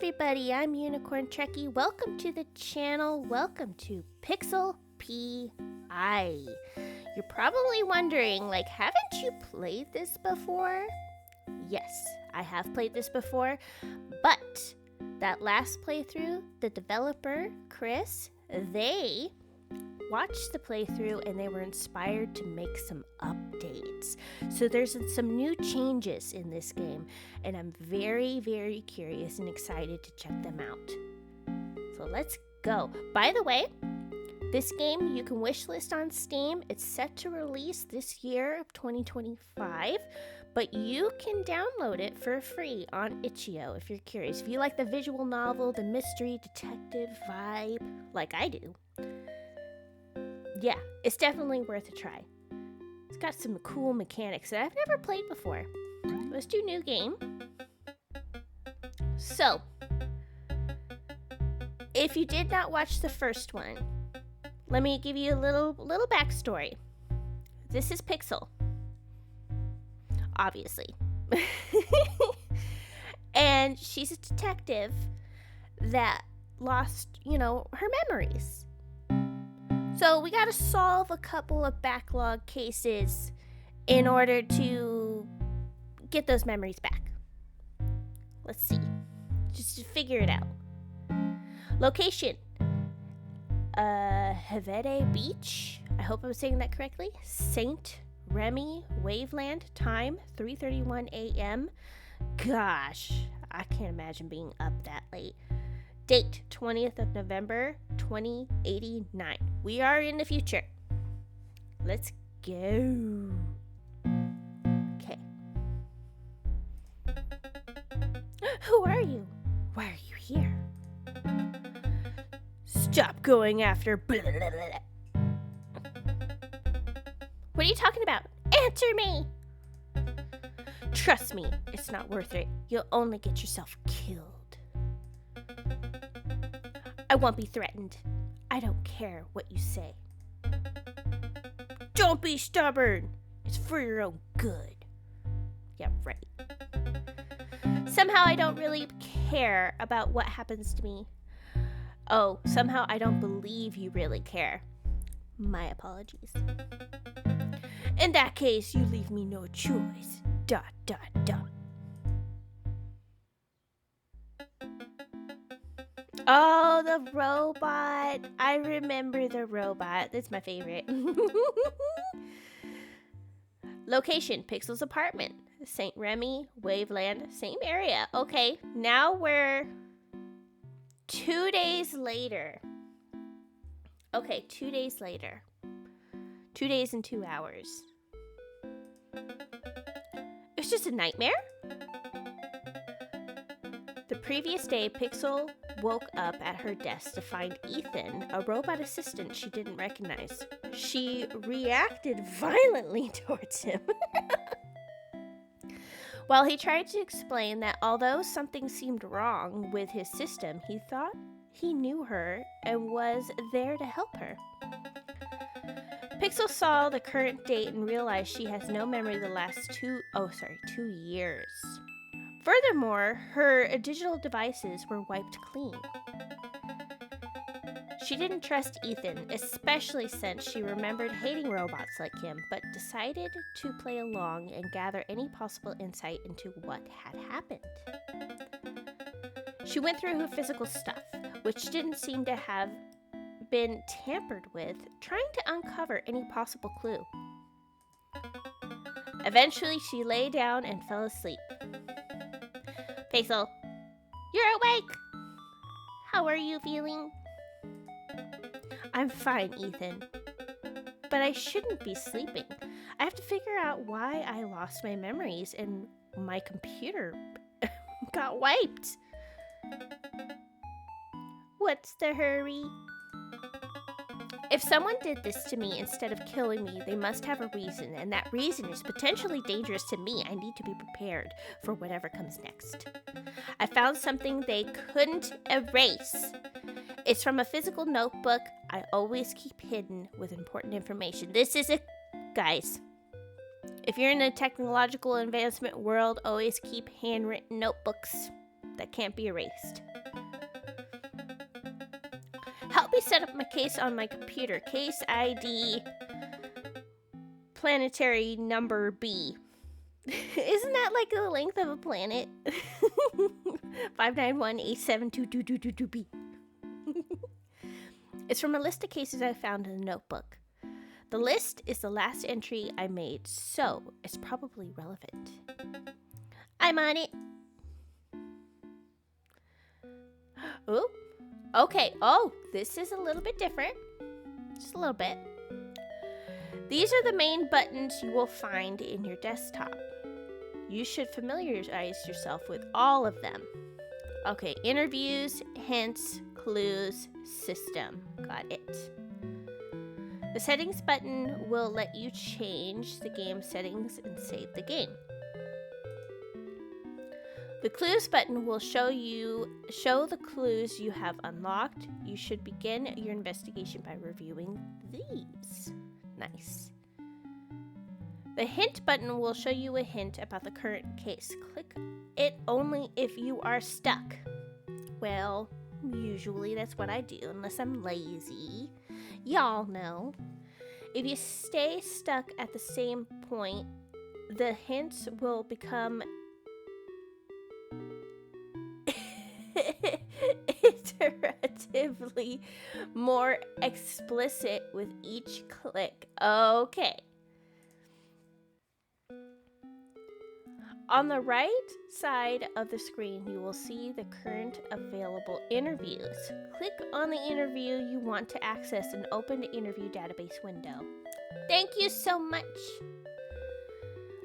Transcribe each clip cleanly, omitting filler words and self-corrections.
everybody, I'm UnicornTrekkie. Welcome to the channel. Welcome to Pixel P.I. You're probably wondering, haven't you played this before? Yes, I have played this before, but that last playthrough, the developer, Chris, they watched the playthrough and they were inspired to make some updates. So there's some new changes in this game, and I'm very, very curious and excited to check them out. So let's go. By the way, this game you can wishlist on Steam. It's set to release this year of 2025, but you can download it for free on itch.io if you're curious. If you like the visual novel, the mystery, detective vibe, like I do, yeah, it's definitely worth a try. It's got some cool mechanics that I've never played before. Let's do new game. So, if you did not watch the first one, let me give you a little backstory. This is Pixel, obviously. And she's a detective that lost, her memories. So we gotta solve a couple of backlog cases in order to get those memories back. Let's see. Just to figure it out. Location. Havede Beach. I hope I'm saying that correctly. Saint Remy Waveland. Time 3:31 a.m. Gosh, I can't imagine being up that late. Date 20th of November 2089. We are in the future. Let's go. Okay. Who are you? Why are you here? Stop going after blah, blah, blah, blah. What are you talking about? Answer me. Trust me, it's not worth it. You'll only get yourself killed. I won't be threatened. I don't care what you say. Don't be stubborn. It's for your own good. Yeah, right. Somehow I don't really care about what happens to me. Oh, somehow I don't believe you really care. My apologies. In that case, you leave me no choice. ... Oh, the robot. I remember the robot. That's my favorite. Location, Pixel's apartment. St. Remy, Waveland, same area. Okay, now we're 2 days later. Okay, 2 days later. 2 days and 2 hours. It's just a nightmare? The previous day, Pixel woke up at her desk to find Ethan, a robot assistant she didn't recognize. She reacted violently towards him. While he tried to explain that although something seemed wrong with his system, he thought he knew her and was there to help her. Pixel saw the current date and realized she has no memory of the last 2 years. Furthermore, her digital devices were wiped clean. She didn't trust Ethan, especially since she remembered hating robots like him, but decided to play along and gather any possible insight into what had happened. She went through her physical stuff, which didn't seem to have been tampered with, trying to uncover any possible clue. Eventually, she lay down and fell asleep. Pixel, you're awake! How are you feeling? I'm fine, Ethan. But I shouldn't be sleeping. I have to figure out why I lost my memories and my computer got wiped. What's the hurry? If someone did this to me instead of killing me, they must have a reason, and that reason is potentially dangerous to me. I need to be prepared for whatever comes next. I found something they couldn't erase. It's from a physical notebook I always keep hidden with important information. This is it, guys. If you're in a technological advancement world, always keep handwritten notebooks. that can't be erased. Help me set up my case on my computer. Case ID planetary number B. Isn't that like the length of a planet? 591A7222222B. It's from a list of cases I found in a notebook. The list is the last entry I made, so it's probably relevant. I'm on it. Oh, okay. Oh, this is a little bit different. Just a little bit. These are the main buttons you will find in your desktop. You should familiarize yourself with all of them. Okay, interviews, hints, clues, system. Got it. The settings button will let you change the game settings and save the game. The clues button will show the clues you have unlocked. You should begin your investigation by reviewing these. Nice. The hint button will show you a hint about the current case. Click it only if you are stuck. Well, usually that's what I do, unless I'm lazy. Y'all know. If you stay stuck at the same point, the hints will become iteratively more explicit with each click. Okay. On the right side of the screen, you will see the current available interviews. Click on the interview you want to access and open the interview database window. Thank you so much.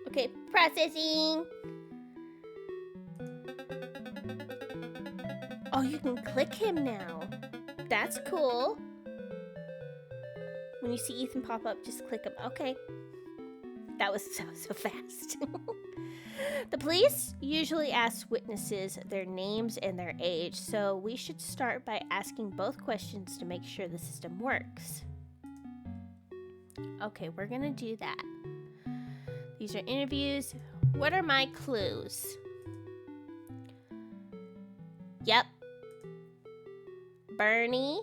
Okay, processing. Oh, you can click him now. That's cool. When you see Ethan pop up, just click him. Okay. That was so fast. The police usually ask witnesses their names and their age, so we should start by asking both questions to make sure the system works. Okay, we're gonna do that. These are interviews. What are my clues? Yep. Bernie.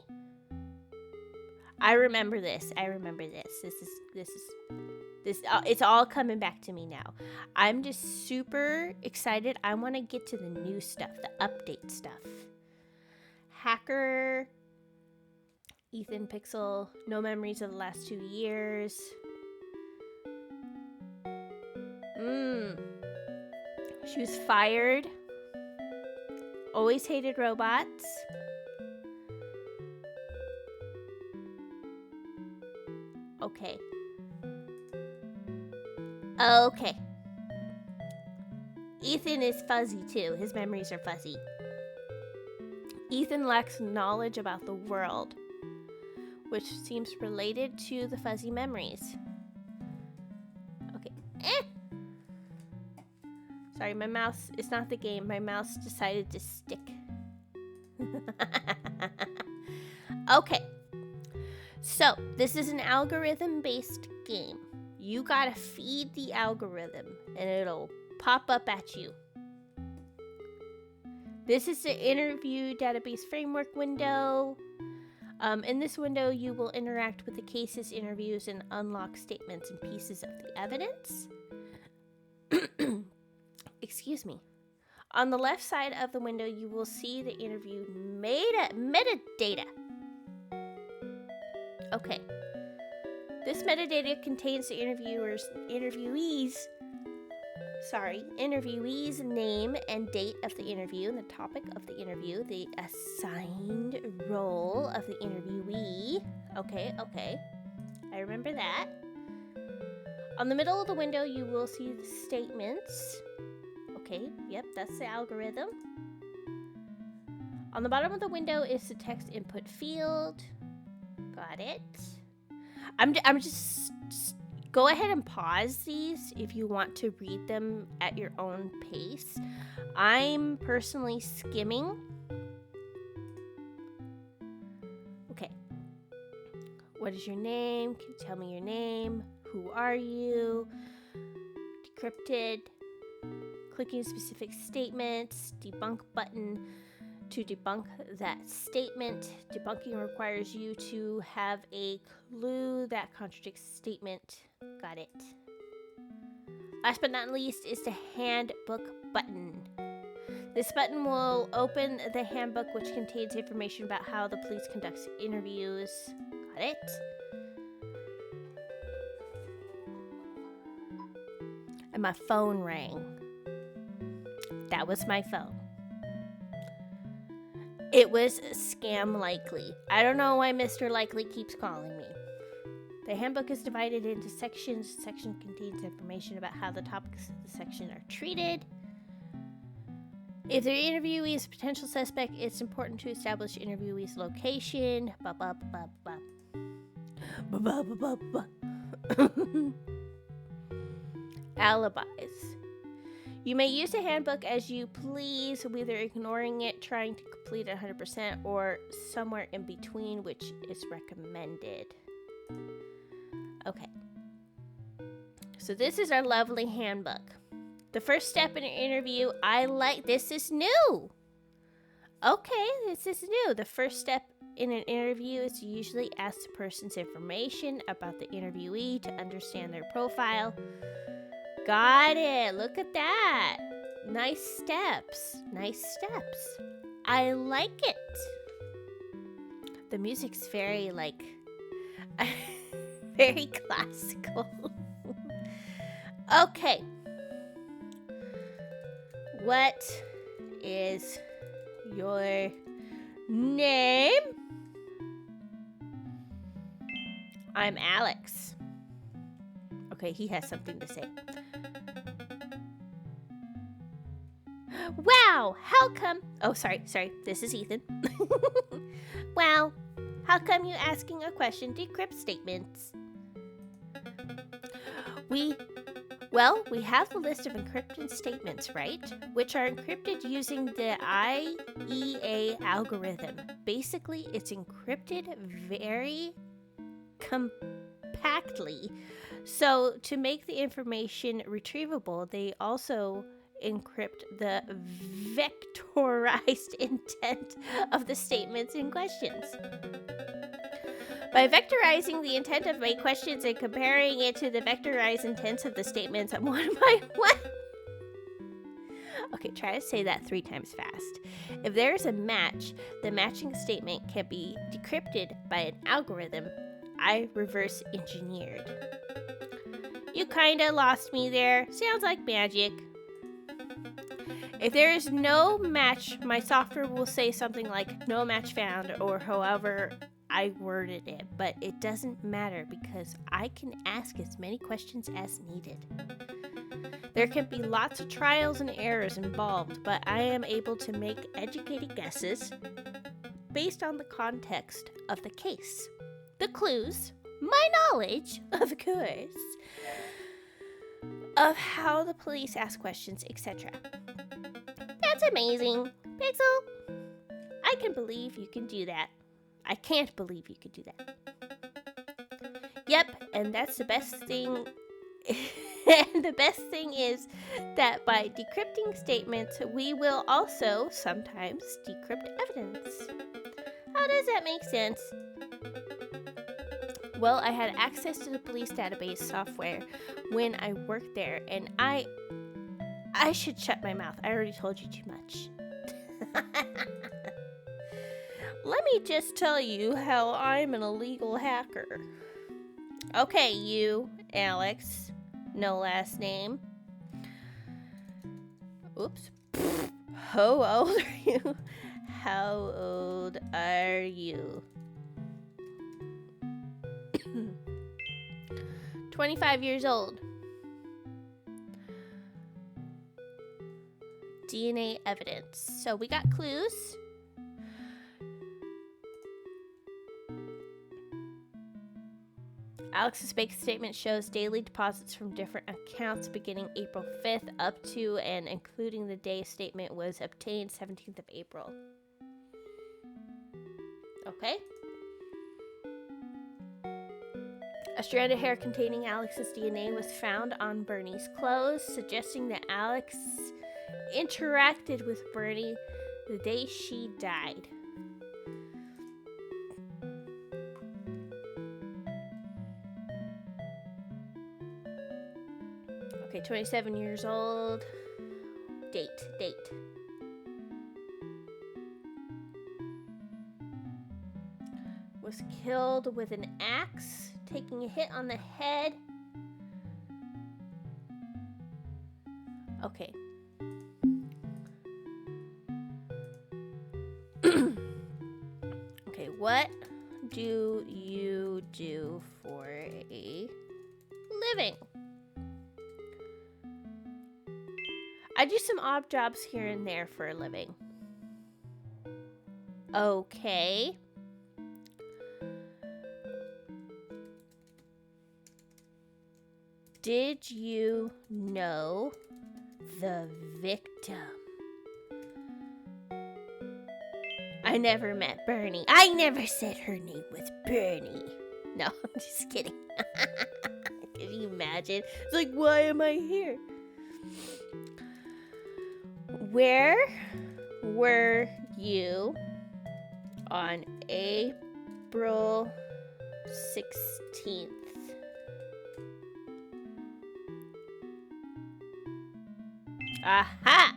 I remember this. It's all coming back to me now. I'm just super excited. I want to get to the new stuff, the update stuff. Hacker, Ethan Pixel, no memories of the last 2 years. She was fired. Always hated robots. Okay. Okay. Ethan is fuzzy too. His memories are fuzzy. Ethan lacks knowledge about the world, which seems related to the fuzzy memories. Okay. Sorry, my mouse, it's not the game. My mouse decided to stick. Okay. So, this is an algorithm-based game. You gotta feed the algorithm, and it'll pop up at you. This is the interview database framework window. In this window, you will interact with the cases, interviews, and unlock statements and pieces of the evidence. Excuse me. On the left side of the window, you will see the interview metadata. Okay. This metadata contains the interviewee's name and date of the interview, and the topic of the interview, the assigned role of the interviewee. Okay. I remember that. On the middle of the window, you will see the statements. Okay, yep, that's the algorithm. On the bottom of the window is the text input field. Got it. I'm just go ahead and pause these if you want to read them at your own pace. I'm personally skimming. Okay. What is your name? Can you tell me your name? Who are you? Decrypted. Clicking a specific statement, debunk button to debunk that statement. Debunking requires you to have a clue that contradicts the statement. Got it. Last but not least is the handbook button. This button will open the handbook, which contains information about how the police conducts interviews. Got it? And my phone rang. That was my phone. It was Scam Likely. I don't know why Mr. Likely keeps calling me. The handbook is divided into sections. The section contains information about how the topics of the section are treated. If the interviewee is a potential suspect, it's important to establish interviewee's location. Alibis. You may use the handbook as you please, whether ignoring it, trying to complete it 100%, or somewhere in between, which is recommended. Okay. So this is our lovely handbook. The first step in an interview, this is new. Okay, this is new. The first step in an interview is to usually ask the person's information about the interviewee to understand their profile. Got it. Look at that. Nice steps. Nice steps. I like it. The music's very, very classical. Okay. What is your name? I'm Alex. Okay, he has something to say. Wow, how come... Oh, sorry. This is Ethan. Wow, how come you asking a question decrypt statements? We have the list of encrypted statements, right? Which are encrypted using the IEA algorithm. Basically, it's encrypted very compactly. So to make the information retrievable, they also encrypt the vectorized intent of the statements in questions. By vectorizing the intent of my questions and comparing it to the vectorized intents of the statements, Okay, try to say that 3 times fast. If there is a match, the matching statement can be decrypted by an algorithm I reverse engineered. You kinda lost me there. Sounds like magic. If there is no match, my software will say something like no match found, or however I worded it, but it doesn't matter because I can ask as many questions as needed. There can be lots of trials and errors involved, but I am able to make educated guesses based on the context of the case, the clues, my knowledge, of course, of how the police ask questions, etc. That's amazing. Pixel, I can believe you can do that. I can't believe you could do that. Yep, and that's the best thing. And the best thing is that by decrypting statements, we will also sometimes decrypt evidence. How does that make sense? Well, I had access to the police database software when I worked there, and I should shut my mouth. I already told you too much. Let me just tell you how I'm an illegal hacker. Okay, you, Alex. No last name. Oops. How old are you? How old are you? 25 years old. DNA evidence. So we got clues. Alex's bank statement shows daily deposits from different accounts beginning April 5th up to and including the day statement was obtained 17th of April. Okay. A strand of hair containing Alex's DNA was found on Bernie's clothes, suggesting that Alex interacted with Bernie the day she died. Okay, 27 years old. Date. Was killed with an axe, taking a hit on the head. Okay. Okay, what do you do for a living? I do some odd jobs here and there for a living. Okay. Did you know the victim? I never met Bernie. I never said her name was Bernie. No, I'm just kidding. Can you imagine? It's like, why am I here? Where were you on April 16th? Aha!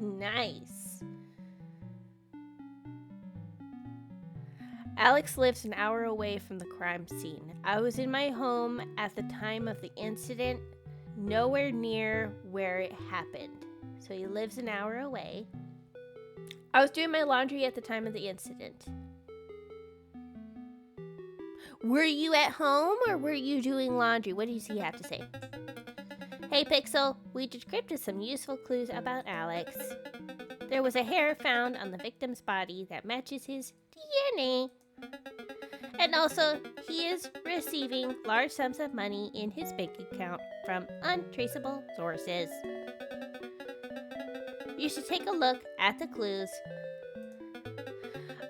Nice. Alex lives an hour away from the crime scene. I was in my home at the time of the incident, nowhere near where it happened. So he lives an hour away. I was doing my laundry at the time of the incident. Were you at home or were you doing laundry? What does he have to say? Hey Pixel, we decrypted some useful clues about Alex. There was a hair found on the victim's body that matches his DNA. And also, he is receiving large sums of money in his bank account from untraceable sources. You should take a look at the clues.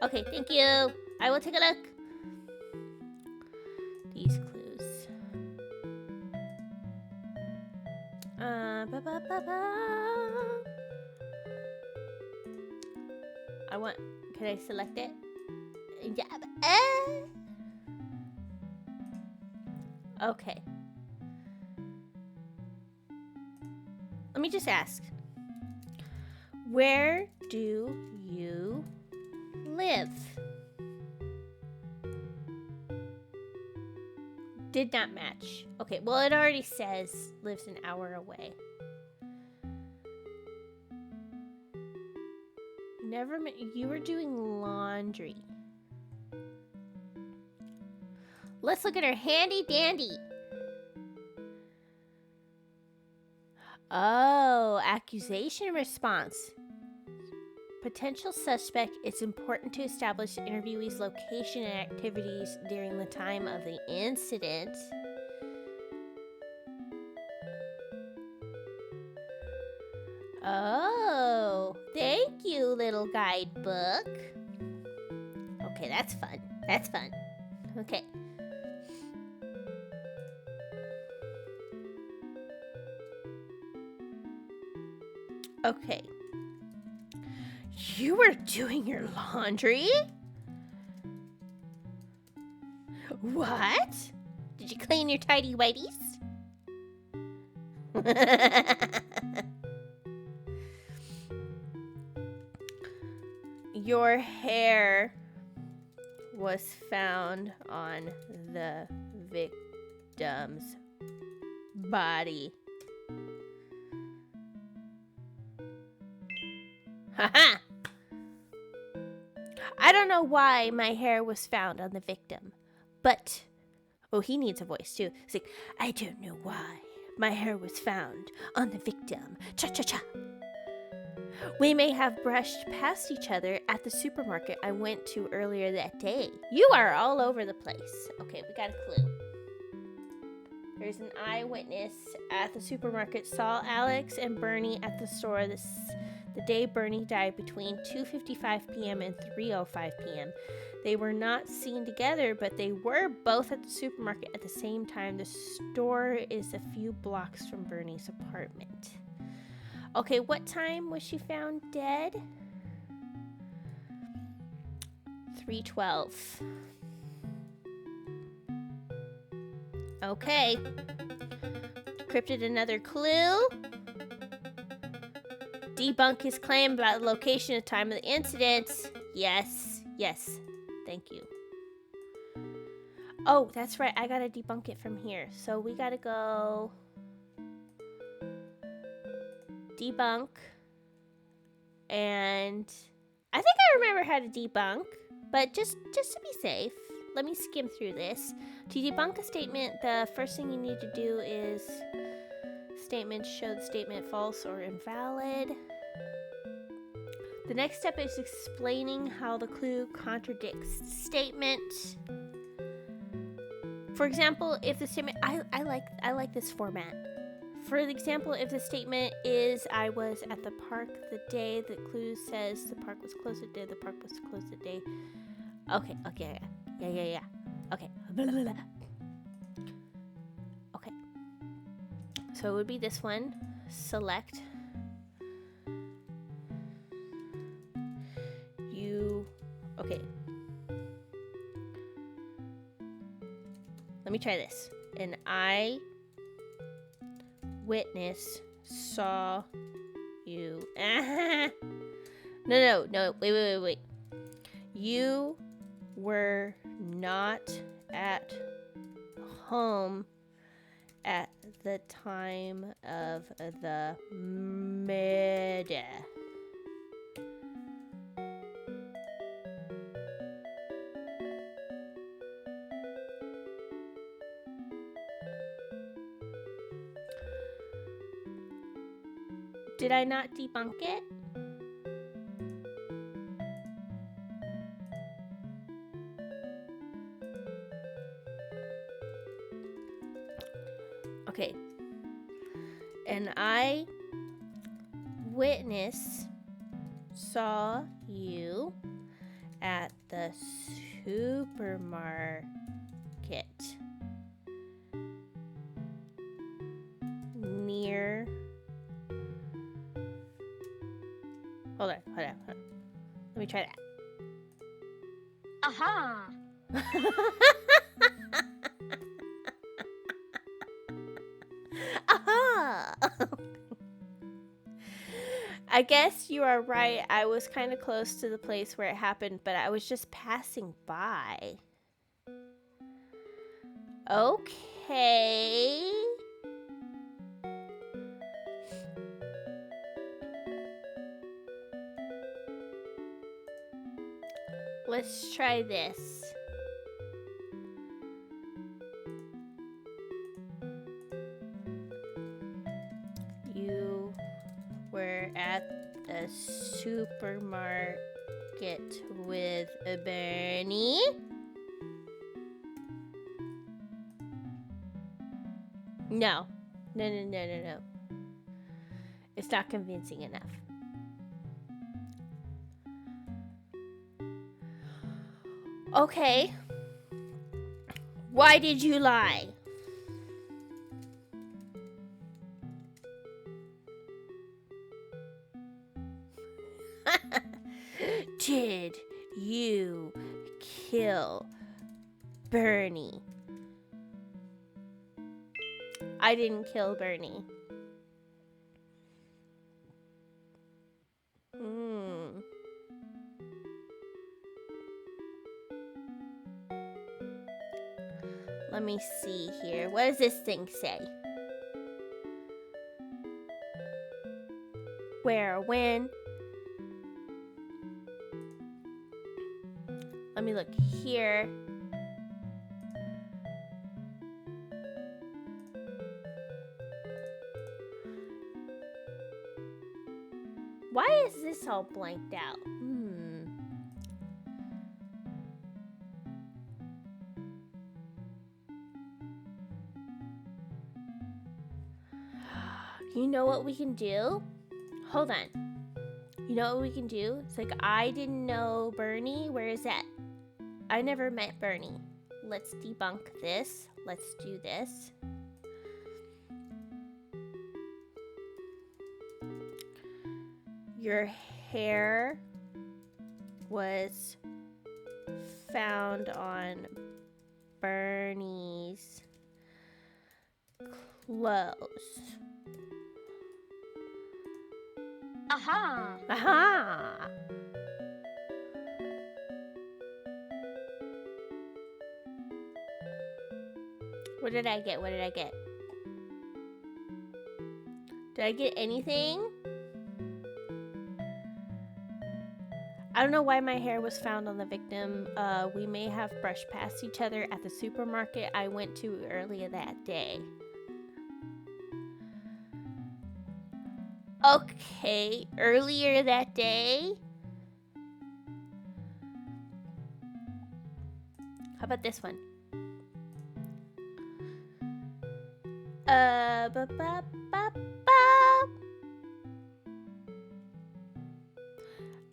Okay, thank you. I will take a look. These clues. Can I select it? Yeah. Okay. Let me just ask. Where do you live? Did not match. Okay, well, it already says lives an hour away. You were doing laundry. Let's look at her handy dandy. Oh, accusation response. Potential suspect, it's important to establish the interviewee's location and activities during the time of the incident. Oh, thank you, little guidebook. Okay, that's fun. That's fun. Okay. Okay. You were doing your laundry? What? Did you clean your tidy whities? Your hair was found on the victim's body. Haha! I don't know why my hair was found on the victim, but... Oh, he needs a voice too. It's like, I don't know why my hair was found on the victim. Cha-cha-cha! We may have brushed past each other at the supermarket I went to earlier that day. You are all over the place. Okay, we got a clue. There's an eyewitness at the supermarket saw Alex and Bernie at the store the day Bernie died between 2:55 p.m. and 3:05 p.m. They were not seen together, but they were both at the supermarket at the same time. The store is a few blocks from Bernie's apartment. Okay, what time was she found dead? 3:12. Okay. Cryptid another clue. Debunk his claim about the location and time of the incident. Yes. Yes. Thank you. Oh, that's right. I gotta debunk it from here. So we gotta go debunk. And I think I remember how to debunk, but just to be safe, let me skim through this. To debunk a statement, the first thing you need to do is statements show the statement false or invalid. The next step is explaining how the clue contradicts the statement. For example, if the statement I like this format. For example, if the statement is I was at the park the day the clue says the park was closed the day the park was closed the day. Okay, yeah. Okay. Blah, blah, blah. Okay. So it would be this one. Select. Okay. Let me try this. An eyewitness saw you. No. Wait. You were not at home at the time of the murder. Did I not debunk it? Okay. An eyewitness saw you at the supermarket near. Hold on. Let me try that. Aha! Aha! I guess you are right. I was kind of close to the place where it happened, but I was just passing by. Okay. Let's try this. You were at the supermarket with Bernie. No. It's not convincing enough. Okay. Why did you lie? Did you kill Bernie? I didn't kill Bernie. Let me see here. What does this thing say? Where? When? Let me look here. Why is this all blanked out? You know what we can do? Hold on. You know what we can do? It's like, I didn't know Bernie. Where is that? I never met Bernie. Let's debunk this. Let's do this. your hair was found on Bernie's clothes. Aha! Aha! What did I get? What did I get? Did I get anything? I don't know why my hair was found on the victim. We may have brushed past each other at the supermarket I went to earlier that day. Okay, earlier that day? How about this one?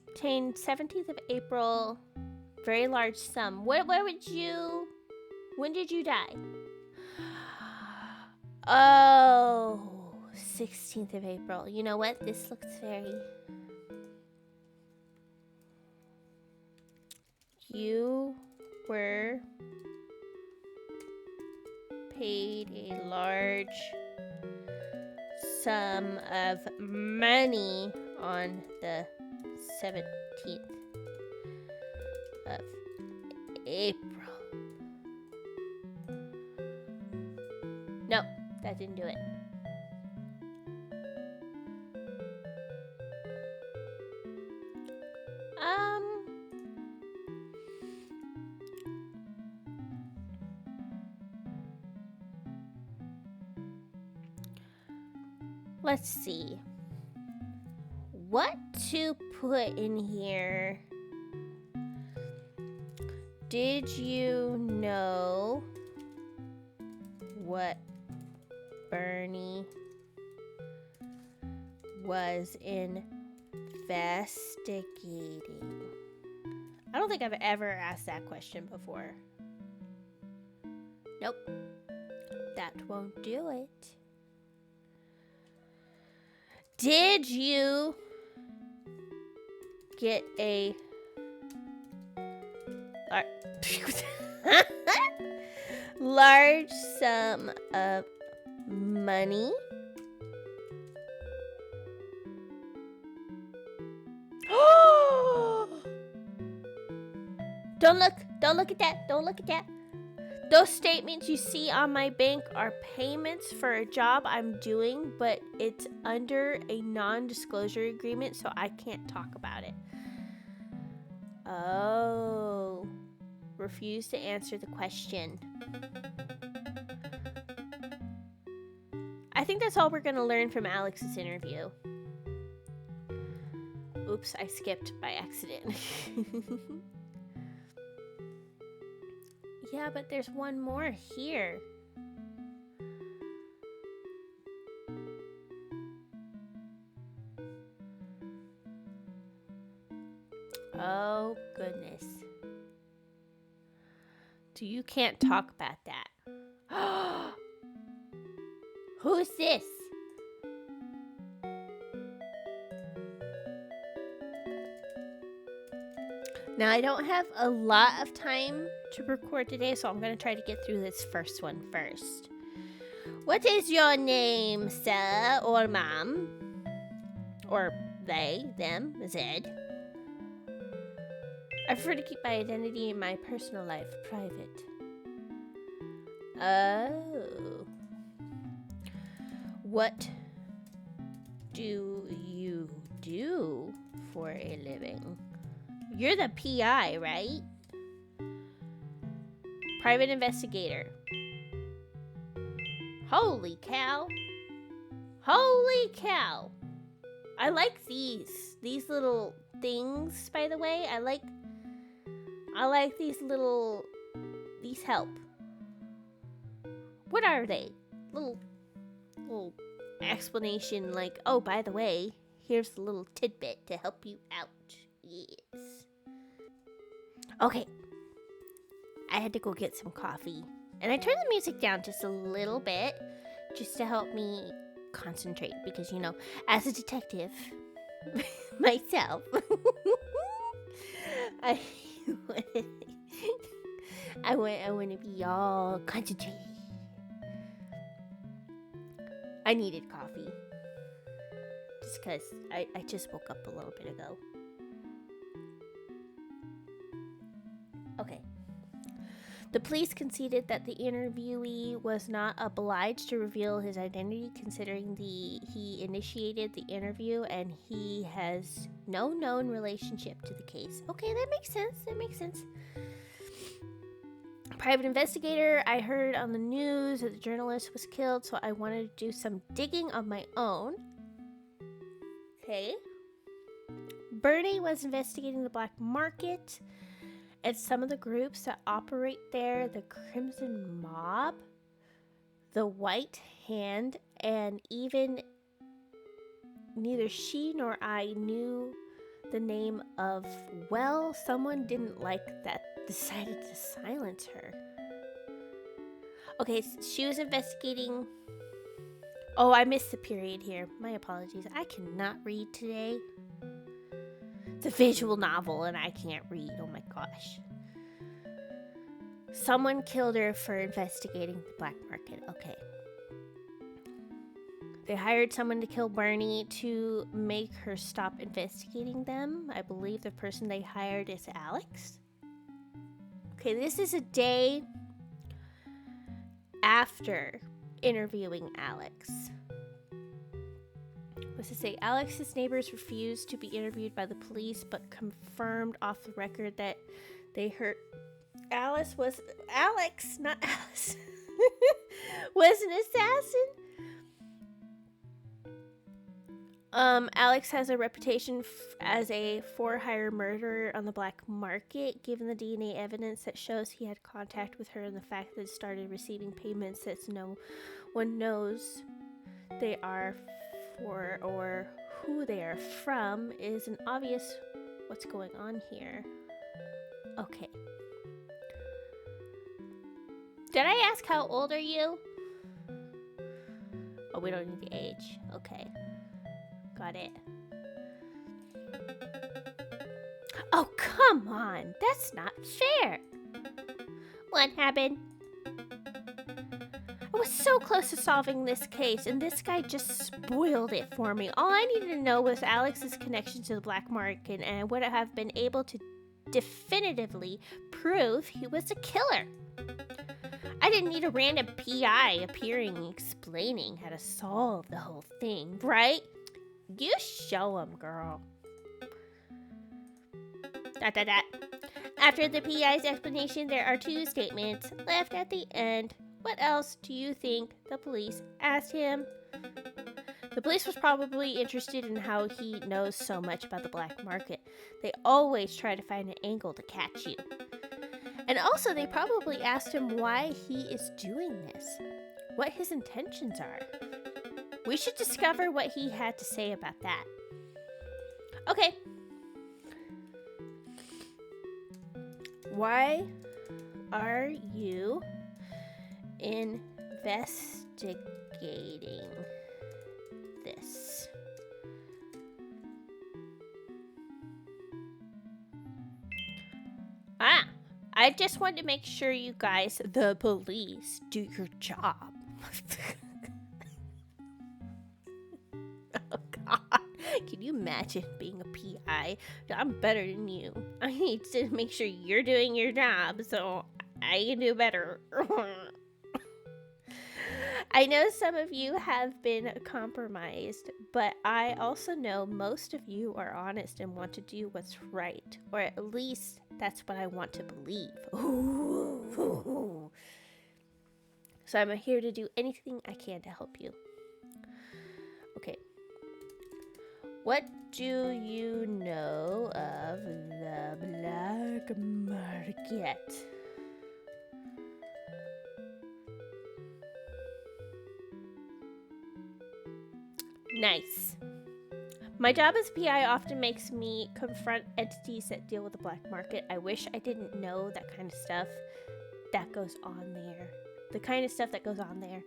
Obtained 17th of April. Very large sum. When did you die? Oh, 16th of April. You know what? This looks very... You were paid a large sum of money on the 17th of April. No, that didn't do it. Let's see. What to put in here? Did you know what Bernie was investigating? I don't think I've ever asked that question before. Nope. That won't do it. Did you get a large sum of money? Don't look at that. Don't look at that. Those statements you see on my bank are payments for a job I'm doing, but it's under a non-disclosure agreement, so I can't talk about it. Oh. Refuse to answer the question. I think that's all we're going to learn from Alex's interview. Oops, I skipped by accident. Yeah, but there's one more here. Oh, goodness. So you can't talk about that. Who's this? Now, I don't have a lot of time to record today, so I'm going to try to get through this first one first. What is your name, sir, or ma'am? Or they, them, Zed? I prefer to keep my identity and my personal life private. Oh. What do you do for a living? You're the P.I., right? Private investigator. Holy cow. Holy cow. I like these little things, by the way. I like these help. What are they? Little explanation like, oh, by the way, here's a little tidbit to help you out. Yes. Okay. I had to go get some coffee. And I turned the music down just a little bit just to help me concentrate because, as a detective, myself. I I want to be all concentrated. I needed coffee. Just because I just woke up a little bit ago. Okay. The police conceded that the interviewee was not obliged to reveal his identity, considering he initiated the interview and he has no known relationship to the case. Okay, that makes sense. Private investigator, I heard on the news that the journalist was killed, so I wanted to do some digging on my own. Okay. Bernie was investigating the black market and some of the groups that operate there, the Crimson Mob, the White Hand, and even neither she nor I knew the name of, well, someone didn't like that, decided to silence her. Okay, so she was investigating. Oh, I missed the period here. My apologies. I cannot read today. It's a visual novel and I can't read. Oh my gosh. Someone killed her for investigating the black market. Okay. They hired someone to kill Bernie to make her stop investigating them. I believe the person they hired is Alex. Okay, this is a day after interviewing Alex. What's it say? Alex's neighbors refused to be interviewed by the police, but confirmed off the record that they heard Alex, not Alice, was an assassin. Alex has a reputation as a for-hire murderer on the black market, given the DNA evidence that shows he had contact with her and the fact that he started receiving payments that no one knows they are for or who they are from is an obvious what's going on here. Okay. Did I ask how old are you? Oh, we don't need the age. Okay. Got it. Oh, come on. That's not fair. What happened? I was so close to solving this case, and this guy just spoiled it for me. All I needed to know was Alex's connection to the black market, and I would have been able to definitively prove he was a killer. I didn't need a random P.I. appearing and explaining how to solve the whole thing, right? You show him, girl. ... After the P.I.'s explanation, there are 2 statements left at the end. What else do you think the police asked him? The police was probably interested in how he knows so much about the black market. They always try to find an angle to catch you. And also, they probably asked him why he is doing this, what his intentions are. We should discover what he had to say about that. Okay. Why are you investigating this? I just wanted to make sure you guys, the police, do your job. Oh, God. Can you imagine being a PI? I'm better than you. I need to make sure you're doing your job so I can do better. I know some of you have been compromised, but I also know most of you are honest and want to do what's right, or at least that's what I want to believe. Ooh. So I'm here to do anything I can to help you. Okay. What do you know of the black market? Nice. My job as PI often makes me confront entities that deal with the black market. I wish I didn't know that kind of stuff that goes on there. The kind of stuff that goes on there.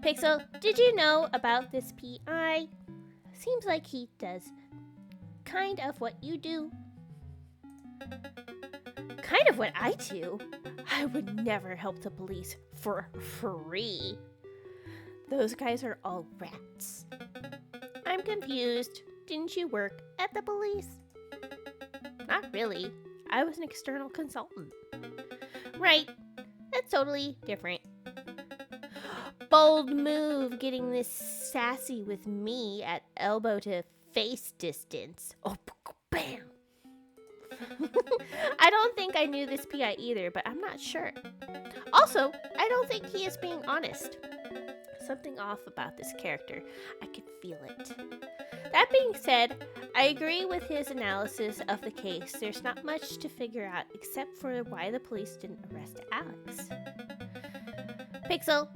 Pixel, did you know about this P.I? Seems like he does kind of what you do. Kind of what I do? I would never help the police for free. Those guys are all rats. I'm confused. Didn't you work at the police? Not really. I was an external consultant. Right. That's totally different. Bold move getting this sassy with me at elbow to face distance. Oh, bam! I don't think I knew this P.I. either, but I'm not sure. Also, I don't think he is being honest. Something off about this character. I could feel it. That being said, I agree with his analysis of the case. There's not much to figure out except for why the police didn't arrest Alex. Pixel,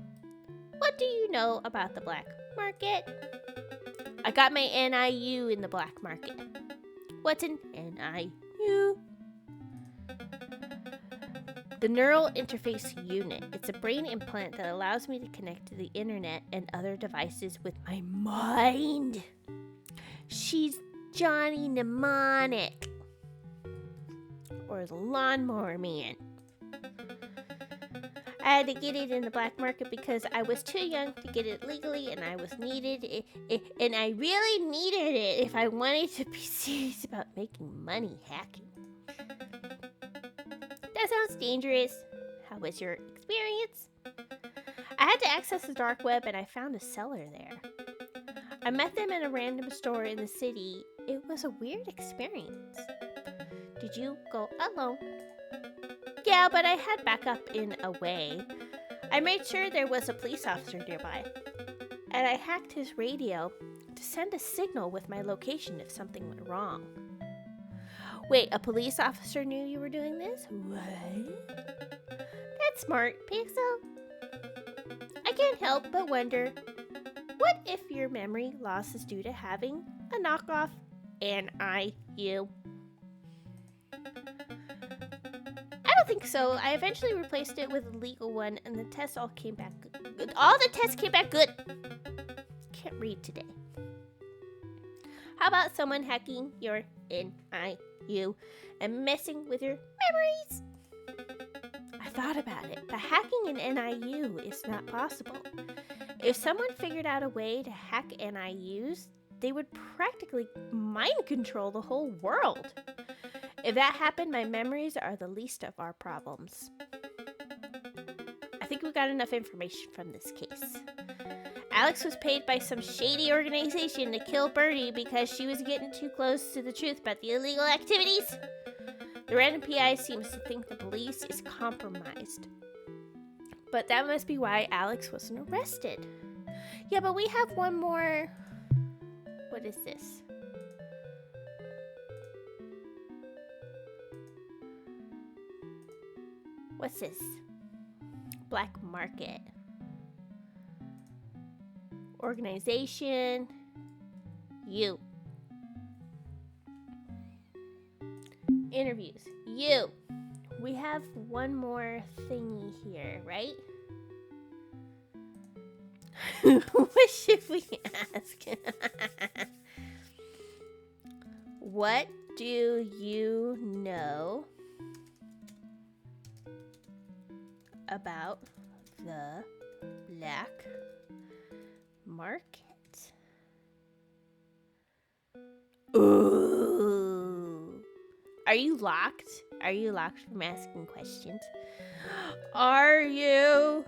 what do you know about the black market? I got my NIU in the black market. What's an NIU? The Neural Interface Unit. It's a brain implant that allows me to connect to the internet and other devices with my mind. She's Johnny Mnemonic. Or the Lawnmower Man. I had to get it in the black market because I was too young to get it legally, and I and I really needed it if I wanted to be serious about making money hacking. That sounds dangerous. How was your experience? I had to access the dark web, and I found a seller there. I met them in a random store in the city. It was a weird experience. Did you go alone? Yeah, but I had backup in a way. I made sure there was a police officer nearby, and I hacked his radio to send a signal with my location if something went wrong. Wait, a police officer knew you were doing this? What? That's smart, Pixel. I can't help but wonder, what if your memory loss is due to having a knockoff NIU? I don't think so. I eventually replaced it with a legal one, and the tests all came back good. All the tests came back good. Can't read today. How about someone hacking your NIU and messing with your memories? I thought about it, but hacking an NIU is not possible. If someone figured out a way to hack NIUs, they would practically mind control the whole world. If that happened, my memories are the least of our problems. I think we got enough information from this case. Alex was paid by some shady organization to kill Birdie because she was getting too close to the truth about the illegal activities. The random P.I. seems to think the police is compromised. But that must be why Alex wasn't arrested. Yeah, but we have one more... What is this? What's this? Black market. Organization. You. Interviews. You. We have one more thingy here, right? What should we ask? What do you know about the black market? Ooh. Are you locked? Are you locked from asking questions? Are you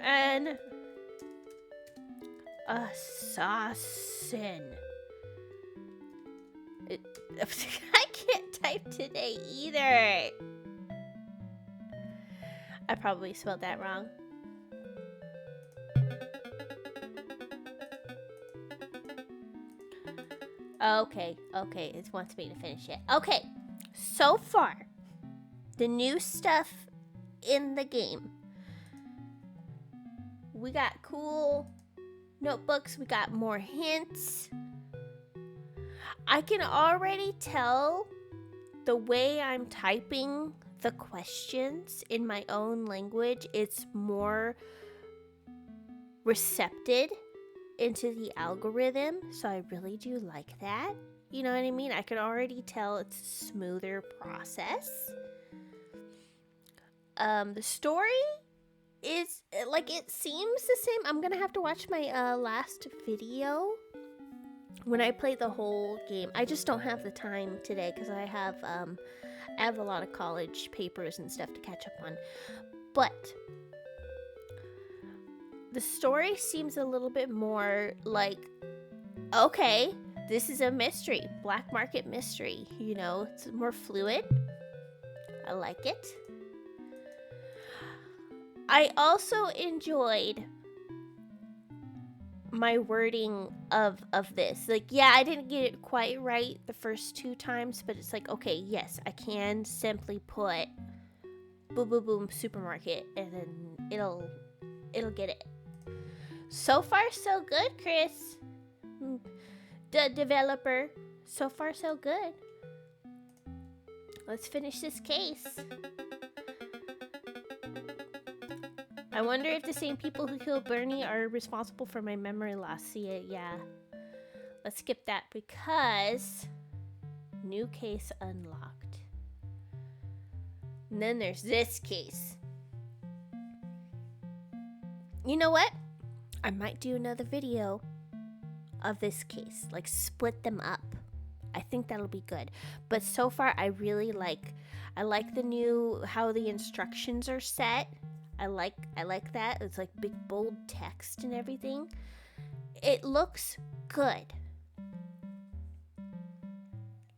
an assassin? I can't type today either. I probably spelled that wrong. Okay, it wants me to finish it. Okay, so far, the new stuff in the game. We got cool notebooks, we got more hints. I can already tell the way I'm typing the questions in my own language, it's more recepted into the algorithm, so I really do like that. You know what I mean? I can already tell it's a smoother process. The story is like, it seems the same. I'm gonna have to watch my last video when I play the whole game. I just don't have the time today because I have a lot of college papers and stuff to catch up on. But the story seems a little bit more like, okay, this is a mystery, black market mystery. You know, it's more fluid. I like it. I also enjoyed my wording of this. Like, yeah, I didn't get it quite right the first 2 times, but it's like, okay, yes, I can simply put boom boom boom supermarket and then it'll get it. So far so good, Chris, the developer. So far so good. Let's finish this case. I wonder if the same people who killed Bernie are responsible for my memory loss. See, yeah. Let's skip that because new case unlocked. And then there's this case. You know what? I might do another video of this case. Like, split them up. I think that'll be good. But so far, I like the new, how the instructions are set. I like that. It's like big bold text and everything. It looks good.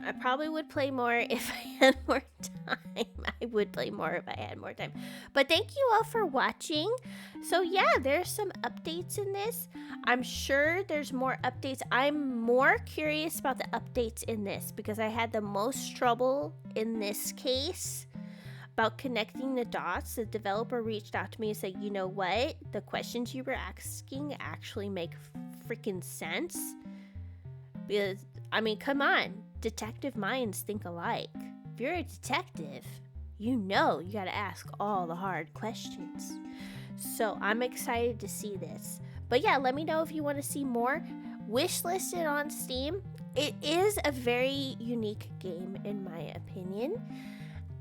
I probably would play more if I had more time. I would play more if I had more time. But thank you all for watching. So yeah, there's some updates in this. I'm sure there's more updates. I'm more curious about the updates in this because I had the most trouble in this case about connecting the dots. The developer reached out to me and said, you know what? The questions you were asking actually make freaking sense. Because, I mean, come on. Detective minds think alike. If you're a detective, you know you gotta ask all the hard questions. So I'm excited to see this. But yeah, let me know if you want to see more. Wishlisted on Steam. It is a very unique game in my opinion.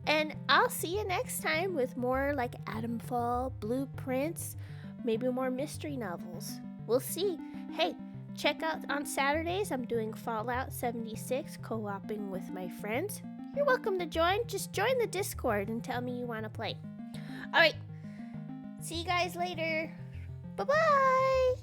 And I'll see you next time with more like Atomfall, Blueprints, maybe more mystery novels. We'll see. Hey, check out on Saturdays, I'm doing Fallout 76, co-oping with my friends. You're welcome to join. Just join the Discord and tell me you want to play. All right. See you guys later. Bye-bye.